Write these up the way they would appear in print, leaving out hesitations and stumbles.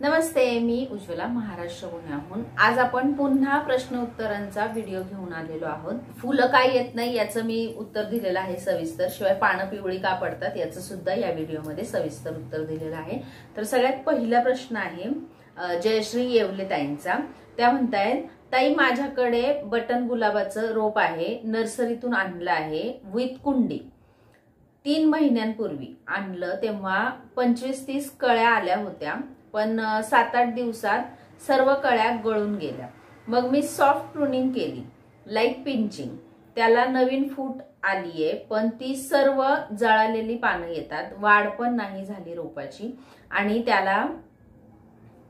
नमस्ते, मी उज्ज्वला महाराष्ट्र पुण्याहून। आज आपण पुन्हा प्रश्न उत्तरांचा व्हिडिओ घेऊन आलेलो आहोत। फुलं काय येत नाही याचं मी उत्तर दिलेलं आहे सविस्तर, शिवाय पानं पिवळी का पडतात याचं सुद्धा या व्हिडिओमध्ये सविस्तर उत्तर दिलेलं आहे। तर सगळ्यात पहिला प्रश्न आहे जयश्री येवले ताईंचा। त्या म्हणतायत, ताई माझ्याकडे बटन गुलाबाचं रोप आहे, नर्सरीतून आणलं आहे विथ कुंडी। 3 महिन्यांपूर्वी आणलं तेव्हा 25-30 कळ्या आल्या होत्या, पण 7-8 दिवसात सर्व कळ्या गळून गेल्या। मग मी सॉफ्ट प्रूनिंग केली, लाईट पिंचिंग, त्याला नवीन फूट आलीये, पण ती सर्व जळालेली पानं येतात, वाढ पण नाही झाली रोपाची आणि त्याला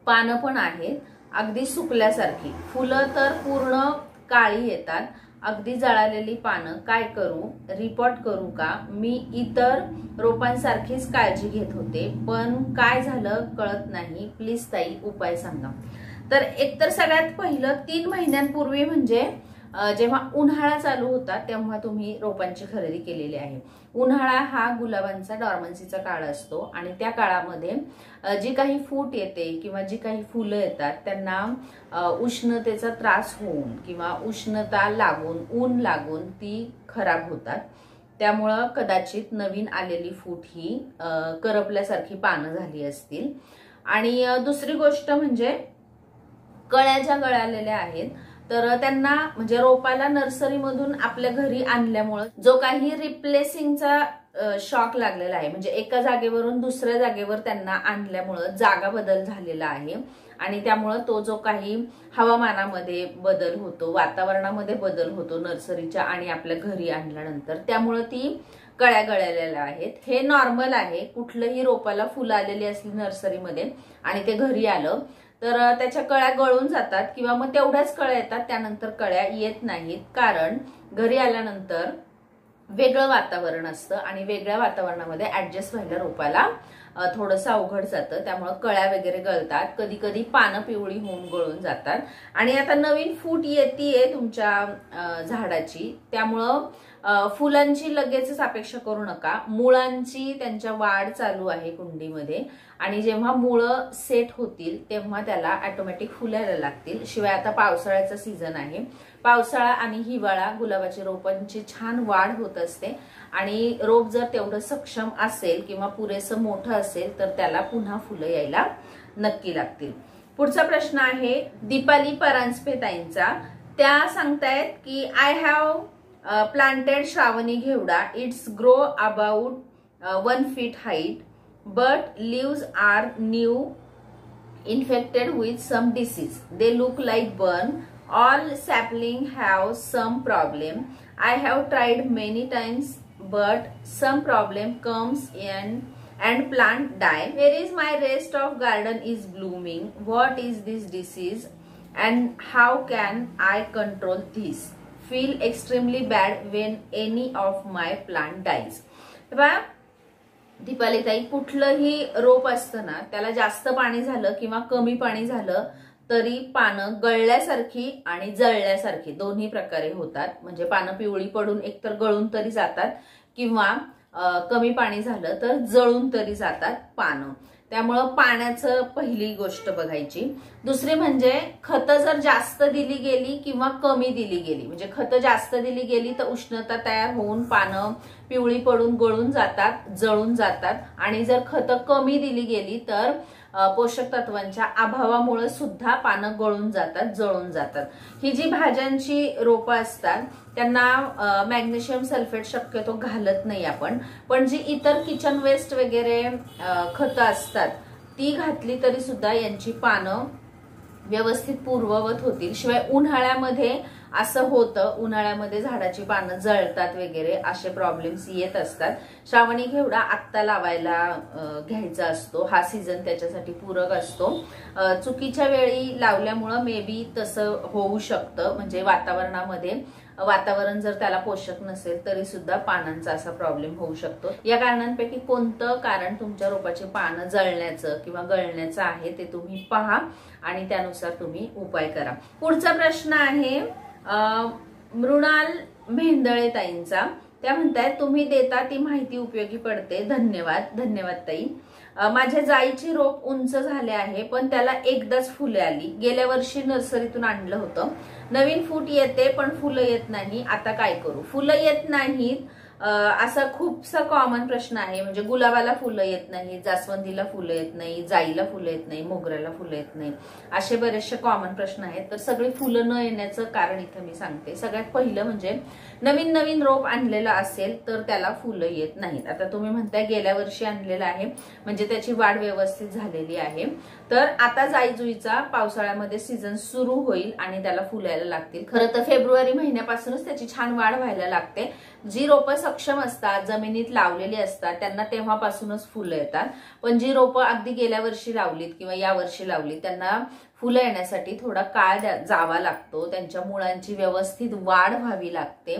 पानं पण आहेत अगदी सुकल्यासारखी, फुलं तर पूर्ण काळी येतात, अगदी जळालेली पानं। काय करू? रिपोर्ट करू का? मी इतर रोपांसारखीच काळजी घेत होते, पण काय झालं कळत नाही, प्लीज ताई उपाय सांगा। तर एकतर सगळ्यात पहिलं 3 महिन्यांपूर्वी म्हणजे जेव्हा उन्हाळा चालू होता तेव्हा तुम्ही रोपांची खरेदी केलेली आहे। उन्हाळा हा गुलाबांचा डॉर्मन्सीचा काळ असतो आणि त्या काळामध्ये जी काही फूट येते किंवा जी काही फुलं येतात त्यांना उष्णतेचा त्रास होऊन किंवा उष्णता लागून, ऊन लागून ती खराब होतात। त्यामुळे कदाचित नवीन आलेली फूट ही करपल्यासारखी पानं झाली असतील। आणि दुसरी गोष्ट म्हणजे कळ्या ज्या गळालेल्या आहेत तर त्यांना म्हणजे रोपाला नर्सरीमधून आपल्या घरी आणल्यामुळे जो काही रिप्लेसिंगचा शॉक लागलेला आहे, म्हणजे एका जागेवरून दुसऱ्या जागेवर त्यांना आणल्यामुळे जागा बदल झालेला आहे आणि त्यामुळे तो जो काही हवामानामध्ये बदल होतो, वातावरणामध्ये बदल होतो नर्सरीच्या आणि आपल्या घरी आणल्यानंतर, त्यामुळे ती कळ्या गळलेल्या आहेत। हे नॉर्मल आहे, कुठलंही रोपाला फुलं आलेली असली नर्सरीमध्ये आणि ते घरी आलं तर त्याच्या कळ्या गळून जातात किंवा मग तेवढ्याच कळ्या येतात, त्यानंतर कळ्या येत नाहीत। कारण घरी आल्यानंतर वेगळं वातावरण असतं आणि वेगळ्या वातावरणामध्ये ऍडजस्ट व्हायला रोपाला थोडंसं अवघड जातं, त्यामुळे कळ्या वगैरे गळतात, कधी कधी पानं पिवळी होऊन गळून जातात। आणि आता नवीन फूट येतीये तुमच्या झाडाची, त्यामुळं फुलांची लगेचच अपेक्षा करू नका, मुळांची त्यांच्या वाढ चालू आहे कुंडीमध्ये आणि जेव्हा मुळं सेट होतील तेव्हा त्याला ऑटोमॅटिक फुलायला लागतील। शिवाय आता पावसाळ्याचा सीझन आहे, पावसाळा आणि हिवाळा गुलाबाच्या रोपांची छान वाढ होत असते आणि रोप जर तेवढं सक्षम असेल किंवा पुरेसं मोठं असेल तर त्याला पुन्हा फुलं यायला नक्की लागतील। पुढचा प्रश्न आहे दीपाली परांजपे ताईंचा। त्या सांगतायत की I have planted Shravani Ghevda. It's grow about 1 feet height, but leaves are new, infected with some disease. They look like burn. All sapling have some problem. I have tried many times, but some problem comes in and plant die. Where is my rest of garden is blooming? What is this disease and how can I control this? Feel extremely bad when any of my plant dies. Deepali ताई, कुठलंही रोप असतं ना त्याला जास्त पाणी झालं किंवा कमी पाणी झालं तरी पानं गळल्यासारखी आणि जळल्यासारखी दोन्ही प्रकारे होतात। म्हणजे पानं पिवळी पडून एकतर गळून तरी जातात किंवा कमी पाणी झालं तर जळून तरी जातात पानं। त्यामुळं पाण्याचं पहिली गोष्ट बघायची। दुसरी म्हणजे खतं जर जास्त दिली गेली किंवा कमी दिली गेली, म्हणजे खतं जास्त दिली गेली तर उष्णता तयार होऊन पानं पिवळी पडून गळून जातात, जळून जातात आणि जर खतं कमी दिली गेली तर पोषक तत्वांच्या अभावामुळे सुद्धा पानं गळून जातात, जळून जातात। ही जी भाज्यांची रोपं असतात त्यांना मॅग्नेशियम सल्फेट शक्यतो घालत नाही आपण, पण जी इतर किचन वेस्ट वगैरे खतं असतात ती घातली तरी सुद्धा यांची पानं व्यवस्थित पूर्ववत होतील। शिवाय उन्हाळ्यामध्ये असं होतं, उन्हाळ्यामध्ये झाडाची पानं जळतात वगैरे असे प्रॉब्लेम्स येत असतात। श्रावणी घेवडा आत्ता लावायला घ्यायचा असतो, हा सीझन त्याच्यासाठी पूरक असतो। चुकीच्या वेळी लावल्यामुळे मे बी तसं होऊ शकतं, म्हणजे वातावरण जर त्याला पोषक नसेल तरी सुद्धा पानांचा असा प्रॉब्लेम होऊ शकतो। या कारणांपैकी कोणतं कारण तुमच्या रोपाची पानं जळण्याचं किंवा गळण्याचं आहे ते तुम्ही पहा आणि त्यानुसार तुम्ही उपाय करा। पुढचा प्रश्न आहे मृणाल मेंदळे ताईंचा। त्या म्हणतात तुम्ही देता ती माहिती उपयोगी पडते, धन्यवाद। धन्यवाद ताई। माझ्या जाईची रोप उंच झाले आहे, पण त्याला एकदाच फुले आली. गेल्या वर्षी नर्सरीतून आणलं होतं. नवीन फूट येते पण फुलं येत नाही. आता काय करू? फुलं येत नाहीत असा खूपसा कॉमन प्रश्न आहे. म्हणजे गुलाबाला फुलं येत नाही, जास्वंदीला फुलं येत नाही, जाईला फुलं येत नाही, मोगऱ्याला फुलं येत नाही, असे बरेचसे कॉमन प्रश्न आहेत. तर सगळी फुलं न येण्याचं कारण इथं मी सांगते. सगळ्यात पहिलं म्हणजे नवीन नवीन रोप आणलेलं असेल तर त्याला फुलं येत नाहीत. आता तुम्ही म्हणताय गेल्या वर्षी आणलेलं आहे म्हणजे त्याची वाढ व्यवस्थित झालेली आहे. तर आता जाईजुईचा पावसाळ्यामध्ये सीझन सुरू होईल आणि त्याला फुलं यायला लागतील. खरं तर फेब्रुवारी महिन्यापासूनच त्याची छान वाढ व्हायला लागते. जी रोपं सक्षम असतात, जमिनीत लावलेली असतात, त्यांना तेव्हापासूनच फुलं येतात. पण जी रोपं अगदी गेल्या वर्षी लावलीत किंवा या वर्षी लावलीत त्यांना फुलं येण्यासाठी थोडा काळ जावा लागतो. त्यांच्या मुळांची व्यवस्थित वाढ व्हावी लागते.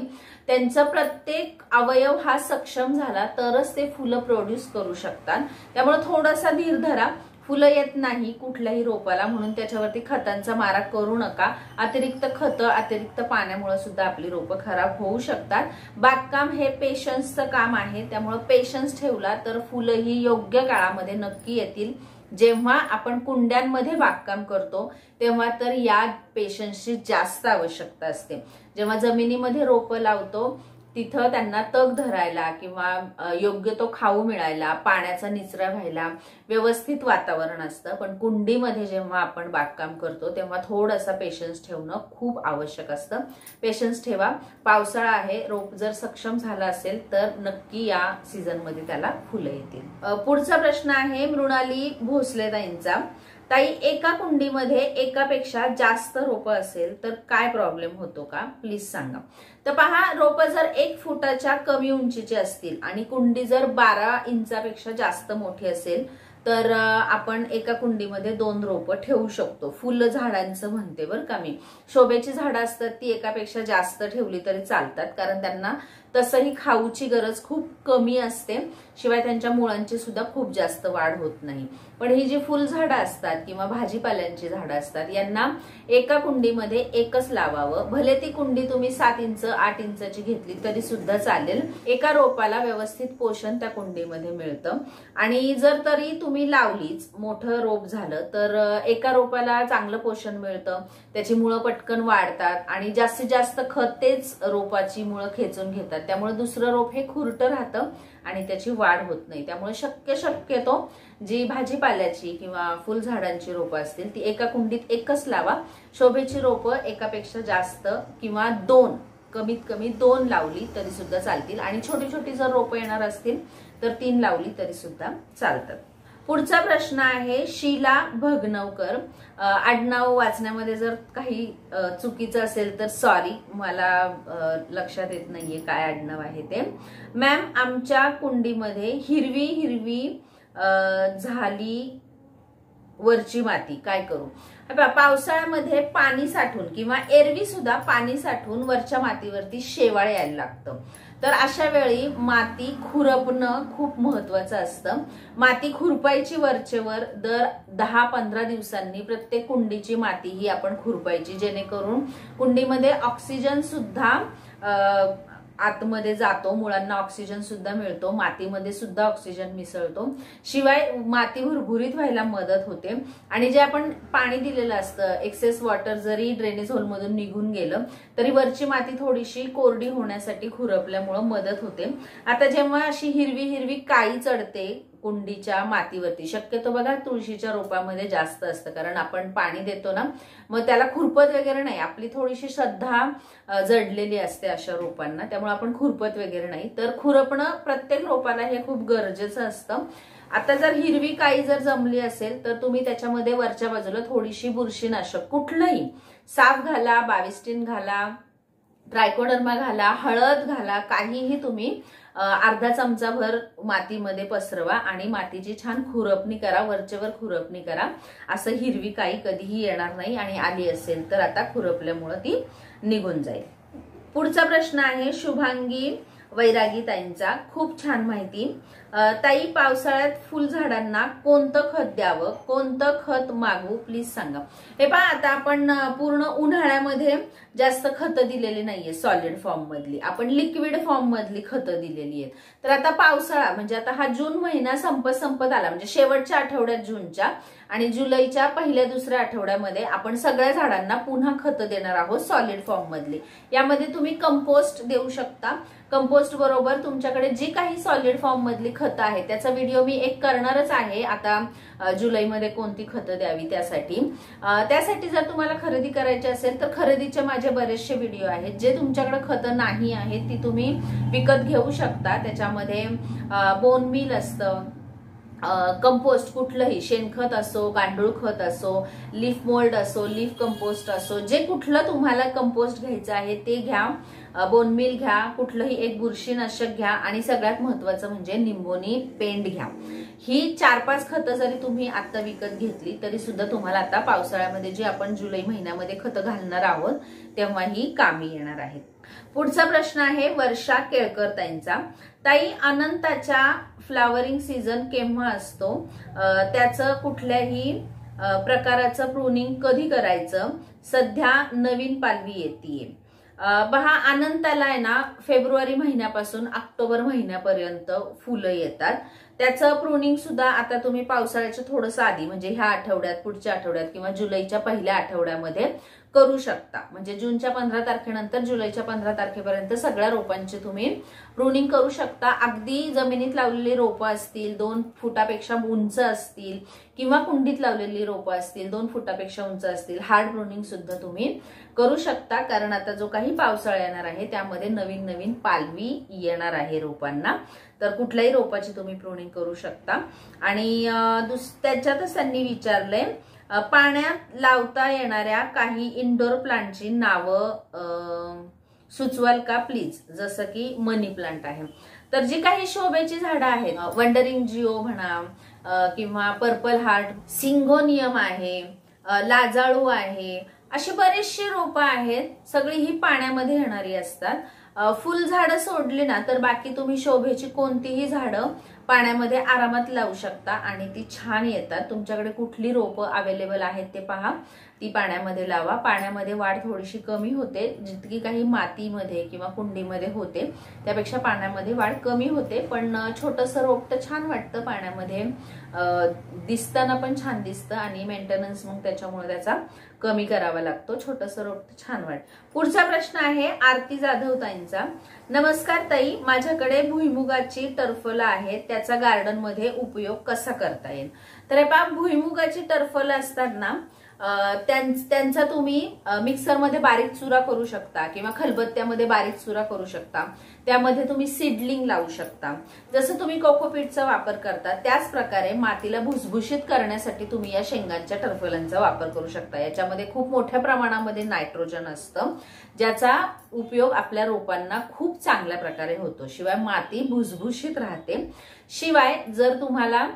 त्यांचा प्रत्येक अवयव हा सक्षम झाला तरच ते फुलं प्रोड्यूस करू शकतात. त्यामुळे थोडासा धीर धरा. फुलं येत नाही कुठल्याही रोपाला म्हणून त्याच्यावरती खतांचा मारा करू नका. अतिरिक्त खतं, अतिरिक्त पाण्यामुळे सुद्धा आपली रोपं खराब होऊ शकतात. बागकाम हे पेशन्सचं काम आहे. त्यामुळे पेशन्स ठेवला तर फुलंही योग्य काळामध्ये नक्की येतील. जेव्हा आपण कुंड्यांमध्ये बागकाम करतो तेव्हा तर या पेशन्सची जास्त आवश्यकता असते. जेव्हा जमिनीमध्ये रोपं लावतो तिथं त्यांना तग धरायला किंवा योग्य तो खाऊ मिळायला, पाण्याचा निचरा व्हायला व्यवस्थित वातावरण असतं. पण कुंडीमध्ये जेव्हा आपण बागकाम करतो तेव्हा थोडासा पेशन्स ठेवणं खूप आवश्यक असतं. पेशन्स ठेवा. पावसाळा आहे, रोप जर सक्षम झाला असेल तर नक्की या सीझनमध्ये त्याला फुलं येतील. पुढचा प्रश्न आहे मृणाली भोसले ताईंचा. ताई, एका कुंडीमध्ये एकापेक्षा जास्त रोपं असेल तर काय प्रॉब्लेम होतो का? प्लीज सांगा. तर पहा, रोपं जर 1 फुटाच्या कमी उंचीची असतील आणि कुंडी जर 12 इंचापेक्षा जास्त मोठी असेल तर आपण एका कुंडीमध्ये 2 रोपं ठेवू शकतो. फुलं झाडांचं म्हणते बरं का मी. शोभेची झाडं असतात ती एकापेक्षा जास्त ठेवली तरी चालतात, कारण त्यांना तसंही खाऊची गरज खूप कमी असते. शिवाय त्यांच्या मुळांची सुद्धा खूप जास्त वाढ होत नाही. पण ही जी फुलझाडं असतात किंवा भाजीपाल्यांची झाडं असतात यांना एका कुंडीमध्ये एकच लावावं. भले ती कुंडी तुम्ही 7 इंच 8 इंचाची घेतली तरी सुद्धा चालेल. एका रोपाला व्यवस्थित पोषण त्या कुंडीमध्ये मिळतं. आणि जर तरी तुम्ही लावलीच, मोठं रोप झालं तर एका रोपाला चांगलं पोषण मिळतं, त्याची मुळं पटकन वाढतात आणि जास्तीत जास्त खत तेच रोपाची मुळं खेचून घेतात. त्यामुळे दुसरं रोप हे खुरटं राहतं आणि त्याची वाढ होत नाही. त्यामुळे शक्यतो जी भाजीपाल्याची किंवा फुलझाडांची रोपं असतील ती एका कुंडीत एकच लावा. शोभेची रोपं एकापेक्षा जास्त किंवा 2, कमीत कमी 2 लावली तरी सुद्धा चालतील. आणि छोटी छोटी जर रोपं येणार असतील तर 3 लावली तरी सुद्धा चालतात. पुढचा प्रश्न आहे शीला भगनवकर. आडनाव वाचण्यामध्ये जर काही चुकीचं असेल तर सॉरी, मला लक्षात येत नाहीये काय आडनाव आहे ते. मॅम, आमच्या कुंडीमध्ये हिरवी हिरवी झाली वरची माती, काय करू? पावसाळ्यामध्ये पाणी साठून किंवा एरवी सुद्धा पाणी साठून वरच्या मातीवरती शेवाळ यायला लागतं. तर अशा वेळी माती खुरपणं खूप महत्वाचं असतं. माती खुरपायची वरचेवर दर 10-15 दिवसांनी प्रत्येक कुंडीची माती ही आपण खुरपायची, जेणेकरून कुंडीमध्ये ऑक्सिजन सुद्धा आतमध्ये जातो, मुळांना ऑक्सिजन सुद्धा मिळतो, मातीमध्ये सुद्धा ऑक्सिजन मिसळतो. शिवाय माती भुरभुरीत व्हायला मदत होते. आणि जे आपण पाणी दिलेलं असतं, एक्सेस वॉटर जरी ड्रेनेज होलमधून निघून गेलं तरी वरची माती थोडीशी कोरडी होण्यासाठी खुरपल्यामुळे मदत होते. आता जेव्हा अशी हिरवी हिरवी काळी चढते कुंडीच्या मातीवरती, शक्यतो बघा तुळशीच्या रोपामध्ये जास्त असतं, कारण आपण पाणी देतो ना, मग त्याला खुरपत वगैरे नाही. आपली थोडीशी श्रद्धा जडलेली असते अशा रोपांना, त्यामुळे आपण खुरपत वगैरे नाही. तर खुरपणं प्रत्येक रोपाला हे खूप गरजेचं असतं. आता जर हिरवी काळी जर जमली असेल तर तुम्ही त्याच्यामध्ये वरच्या बाजूला थोडीशी बुरशीनाशक कुठलंही साफ घाला, बाविस्टिन घाला, ट्रायकोडर्मा घाला, हळद घाला, काहीही तुम्ही अर्धा चमचाभर मातीमध्ये पसरवा आणि मातीची छान खुरपणी करा, वरचेवर खुरपणी करा. असं हिरवी काळी कधीही येणार नाही आणि आली असेल तर आता खुरपल्यामुळे ती निघून जाईल. पुढचा प्रश्न आहे शुभांगी वैरागी ताईंचा, खूप छान माहिती। ताई, पावसाळ्यात फुलझाडांना कोणतं खत द्यावं, कोणतं खत मागवू, प्लीज सांगा। हे पहा, आता आपण पूर्ण उन्हाळ्यामध्ये जास्त खतं दिलेली नाहीये सॉलिड फॉर्म मधली, आपण लिक्विड फॉर्म मधली खतं दिलेली आहेत। तर आता पावसाळा म्हणजे आता हा जून महिना संपत आला, म्हणजे शेवटच्या आठवड्यात जूनच्या, आणि जुलैच्या पहिल्या दुसऱ्या आठवड्यामध्ये आपण सगळ्या झाडांना पुन्हा खतं देणार आहोत सॉलिड फॉर्म मधली। यामध्ये तुम्ही कंपोस्ट देऊ शकता। कंपोस्ट बरोबर तुमच्याकडे जी काही सॉलिड फॉर्म मधली खतं आहेत त्याचा व्हिडिओ मी एक करणारच आहे आता जुलैमध्ये कोणती खतं द्यावी त्यासाठी जर तुम्हाला खरेदी करायची असेल तर खरेदीचे माझे बरेचसे व्हिडिओ आहेत। जे तुमच्याकडे खतं नाही आहेत ती तुम्ही विकत घेऊ शकता। त्याच्यामध्ये बोन मील असतं, कंपोस्ट कुठलंही, शेणखत असो, गांडूळ खत असो, लीफ मोल्ड असो, लीफ कंपोस्ट असो, जे कुठलं तुम्हाला कंपोस्ट घ्यायचं आहे ते घ्या। बोनमील घ्या, कुठलंही एक बुरशीनाशक घ्या, आणि सगळ्यात महत्वाचं म्हणजे निंबोनी पेंट घ्या। ही 4-5 खतं जरी तुम्ही आता विकत घेतली तरी सुद्धा तुम्हाला आता पावसाळ्यामध्ये जी आपण जुलै महिन्यामध्ये खतं घालणार आहोत तेव्हा ही कामी येणार आहेत। पुढचा प्रश्न आहे वर्षा केळकर ताईंचा। ताई, अनंताच्या फ्लावरिंग सीझन केव्हा असतो, त्याचं कुठल्याही प्रकाराचं प्रूनिंग कधी करायचं, सध्या नवीन पालवी येते। पहा, अनंताला आहे ना फेब्रुवारी महिन्यापासून ऑक्टोबर महिन्यापर्यंत फुलं येतात। त्याचं प्रूनिंग सुद्धा आता तुम्ही पावसाळ्याच्या थोडंसं आधी म्हणजे ह्या आठवड्यात, पुढच्या आठवड्यात किंवा जुलैच्या पहिल्या आठवड्यामध्ये करू शकता। म्हणजे जूनच्या 15 तारखेनंतर जुलैच्या 15 तारखेपर्यंत सगळ्या रोपांची तुम्ही प्रूनिंग करू शकता। अगदी जमिनीत लावलेली रोपं असतील, 2 फुटापेक्षा उंच असतील, किंवा कुंडीत लावलेली रोपं असतील 2 फुटापेक्षा उंच असतील, हार्ड प्रूनिंग सुद्धा तुम्ही करू शकता। कारण आता जो काही पावसाळा येणार आहे त्यामध्ये नवीन नवीन पालवी येणार आहे रोपांना, तर कुठल्याही रोपाची तुम्ही प्रूनिंग करू शकता। आणि त्याच्यातच त्यांनी विचारलंय, पाण्यात लावता येणाऱ्या काही इंडोर प्लांटची नावं सुचवाल का प्लीज, जसं की मनी प्लांट आहे। तर जी काही शोभेची झाडं आहेत, वंडरिंग जिओ म्हणा, किंवा पर्पल हार्ट, सिंगोनियम आहे, लाजाळू आहे, अशी बरीचशी रोपं आहेत, सगळी ही पाण्यामध्ये येणारी असतात। फुलझाडं सोडली ना तर बाकी तुम्ही शोभेची कोणतीही झाडं पाण्यामध्ये आरामात लावू शकता आणि ती छान येतात। तुमच्याकडे कुठली रोपं अवेलेबल आहेत ते पहा, ती पाण्यामध्ये लावा। पाण्यामध्ये वाढ थोडीशी कमी होते, जितकी काही मातीमध्ये किंवा कुंडीमध्ये होते त्यापेक्षा पाण्यामध्ये वाढ कमी होते, पण छोटंसं रोप तर छान वाटतं पाण्यामध्ये, दिसताना पण छान दिसतं, आणि मेंटेनन्स मग त्याच्यामुळे त्याचा कमी करावा लागतो। छोटंसं रोप तर छान वाटतं। पुढचा प्रश्न आहे आरती जाधव ताईंचा। नमस्कार ताई, माझ्याकडे भुईमुगाची टरफलं आहेत, त्याचा गार्डन मध्ये उपयोग कसा करता येईल। तर हे पहा, भुईमुगाची टरफलं असतात ना, त्यांचा तुम्ही मिक्सरमध्ये बारीक चुरा करू शकता किंवा खलबत्त्यामध्ये बारीक चुरा करू शकता। त्यामध्ये तुम्ही सीडलिंग लावू शकता। जसं तुम्ही कोकोपीटचा वापर करता त्याच प्रकारे मातीला भुसभुशीत करण्यासाठी तुम्ही या शेंगांच्या टरफलांचा वापर करू शकता। याच्यामध्ये खूप मोठ्या प्रमाणामध्ये नायट्रोजन असतं, ज्याचा उपयोग आपल्या रोपांना खूप चांगल्या प्रकारे होतो। शिवाय माती भुसभुशीत राहते। शिवाय जर तुम्हाला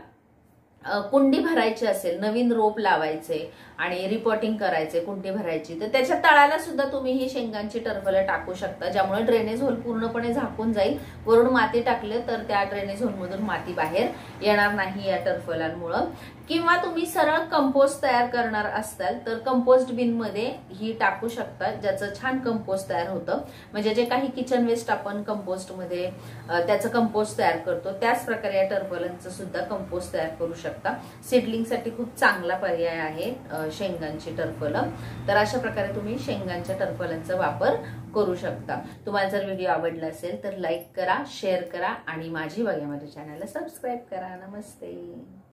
कुंडी भरायची असेल, नवीन रोप लावायचे आणि रिपोर्टिंग करायचे, कुंडी भरायची, तर त्याच्या तळाला सुद्धा तुम्ही ही शेंगांची टरफलं टाकू शकता, ज्यामुळे ड्रेनेज होल पूर्णपणे झाकून जाईल। वरून माती टाकले तर त्या ड्रेनेज होल मधून माती बाहेर येणार नाही या टरफलांमुळे। किंवा तुम्ही सरळ कंपोस्ट तयार करणार असाल तर कंपोस्ट बिन मध्ये ही टाकू शकता, ज्याचं छान कंपोस्ट तयार होतं। म्हणजे जे काही किचन वेस्ट आपण कंपोस्ट मध्ये त्याचं कंपोस्ट तयार करतो त्याच प्रकारे या टरफलांचं सुद्धा कंपोस्ट तयार करू शकता। सीडलिंग साठी खूप चांगला पर्याय आहे शेंगांची टरफलं। तर अशा प्रकारे तुम्ही शेंगांच्या टरफलांचा वापर करू शकता। तुम्हाला जर व्हिडिओ आवडला असेल तर लाईक करा, शेअर करा, आणि माझी बघा माझ्या चॅनलला सबस्क्राईब करा। नमस्ते।